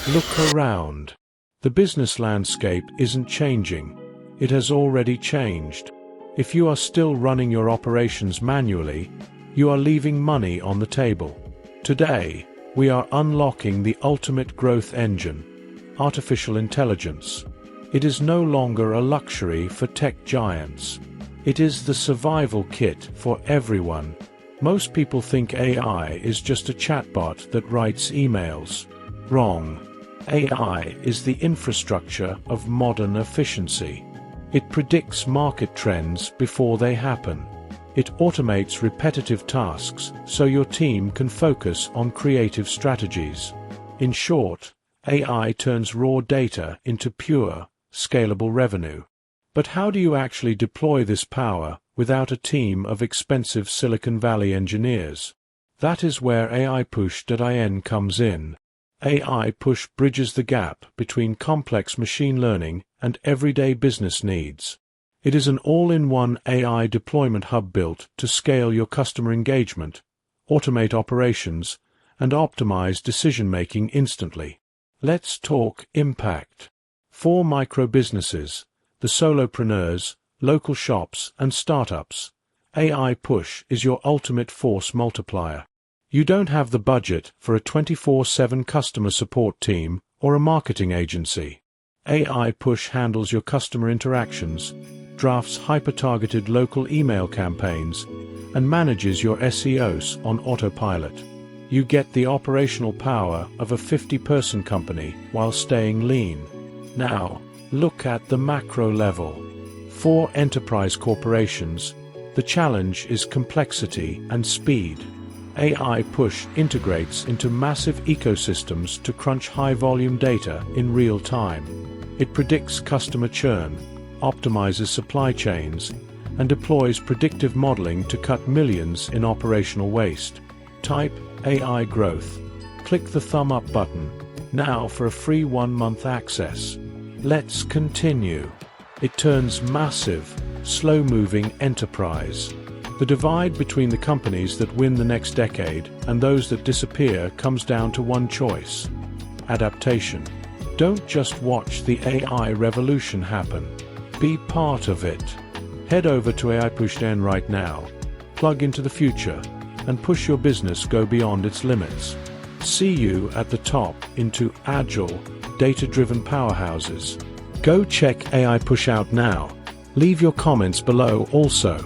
Look around. The business landscape isn't changing. It has already changed. If you are still running your operations manually, you are leaving money on the table. Today, we are unlocking the ultimate growth engine, artificial intelligence. It is no longer a luxury for tech giants. It is the survival kit for everyone. Most people think AI is just a chatbot that writes emails. Wrong. AI is the infrastructure of modern efficiency. It predicts market trends before they happen. It automates repetitive tasks so your team can focus on creative strategies. In short, AI turns raw data into pure, scalable revenue. But how do you actually deploy this power without a team of expensive Silicon Valley engineers? That is where AiPush.in comes in. AiPush bridges the gap between complex machine learning and everyday business needs. It is an all-in-one AI deployment hub built to scale your customer engagement, automate operations, and optimize decision-making instantly. Let's talk impact. For micro-businesses, the solopreneurs, local shops, and startups, AiPush is your ultimate force multiplier. You don't have the budget for a 24/7 customer support team or a marketing agency. AiPush handles your customer interactions, drafts hyper-targeted local email campaigns, and manages your SEOs on autopilot. You get the operational power of a 50-person company while staying lean. Now, look at the macro level. For enterprise corporations, the challenge is complexity and speed. AiPush integrates into massive ecosystems to crunch high-volume data in real time. It predicts customer churn, optimizes supply chains, and deploys predictive modeling to cut millions in operational waste. Type AI growth. Click the thumb up button now for a free 1-month access. Let's continue. It turns massive, slow-moving enterprise. The divide between the companies that win the next decade and those that disappear comes down to one choice: adaptation. Don't just watch the AI revolution happen. Be part of it. Head over to AiPush.in right now, plug into the future, and push your business go beyond its limits. See you at the top into agile, data-driven powerhouses. Go check AiPush out now. Leave your comments below also.